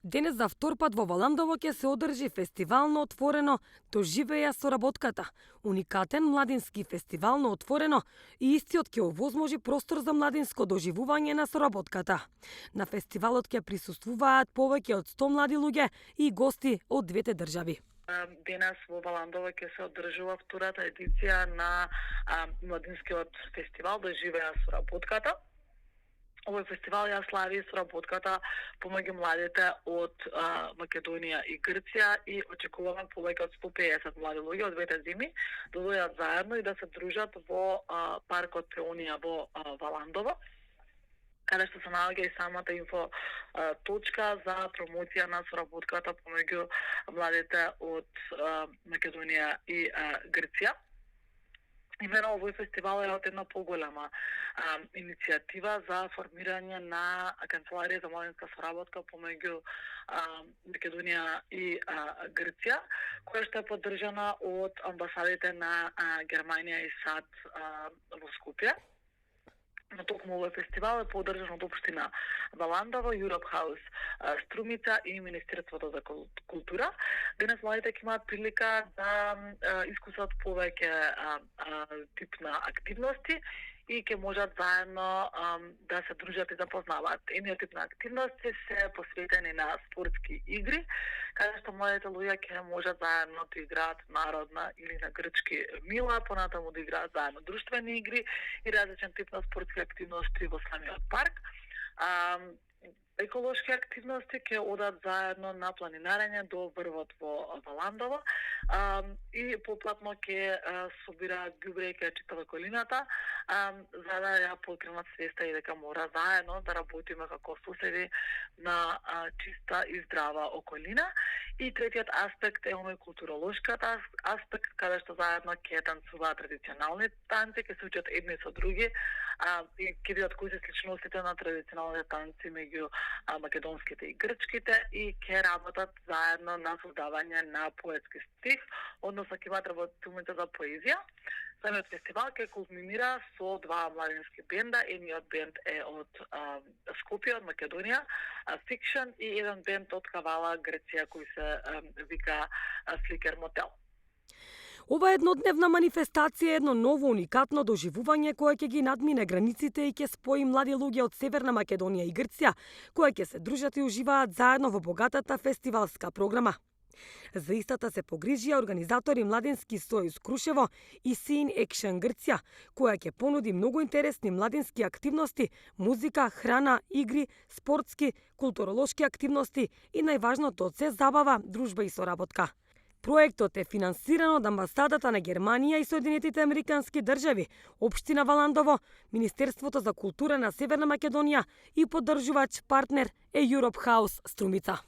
Денес за втор пат во Валандово ќе се одржи фестивал на отворено "Доживеја соработката", уникатен младински фестивал на отворено и истиот ќе овозможи простор за младинско доживување на соработката. На фестивалот ќе присуствуваат повеќе од 100 млади луѓе и гости од двете држави. Денес во Валандово ќе се одржува втората едиција на младинскиот фестивал "Доживеја соработката". Овој фестивал ја слави соработката помеѓу младите од Македонија и Грција и очекуваме повеќе од 150 млади луѓе од двете земји да дојдат заедно и да се дружат во паркот Пеонија во Валандово, каде што се наоѓа и самата инфо точка за промоција на соработката помеѓу младите од Македонија и Грција. Имено овој фестивал е од една поголема иницијатива за формирање на канцеларија за младинска соработка помеѓу Македонија и Грција, која што е поддржана од амбасадите на Германија и САД во Скопје. Но токму овој фестивал е поддржан од општина Валандово, Europe House Струмица и Министерството за култура. Денес младите ќе имаат прилика да искусат повеќе тип на активности и ќе можат заедно да се дружат и да познаваат. Едниот тип на активности се посветени на спортски игри, каде што младите луѓе ќе можат заедно да играат народна или на грчки мила, понатаму да играат заедно друштвени игри и различен тип на спортски активности во самиот парк. Еколошки активности ќе одат заедно на планинарење до врвот во Валандово и поплатно ќе собираат ѓубре и ќе читава околината за да ја покренат свеста и дека мора заедно да работиме како соседи на чиста и здрава околина. И третиот аспект е оној културолошкиот аспект, каде што заедно ќе танцуваат традиционални танци, ќе се учат едни со други и ќе видат кои се сличностите на традиционалните танци меѓу македонските и грчките и ќе работат заедно на создавање на поетски стих, односно ќе имаат работумите за поезија. Самиот фестивал ќе кулминира со два младински бенда. Едниот бенд е од Скопје, од Македонија, Fiction, и еден бенд од Кавала, Грција, кој се вика Фликер Мотел. Ова еднодневна манифестација е едно ново уникатно доживување кое ќе ги надмине границите и ќе спои млади луѓе од Северна Македонија и Грција, кои ќе се дружат и уживаат заедно во богатата фестивалска програма. За истата се погрижија организатори Младински сојуз Крушево и Scene Action Грција, која ќе понуди многу интересни младински активности, музика, храна, игри, спортски, културолошки активности и најважното од се забава, дружба и соработка. Проектот е финансиран од амбасадата на Германија и Соединетите Американски држави, општина Валандово, Министерството за култура на Северна Македонија и поддржувач партнер е Europe House Струмица.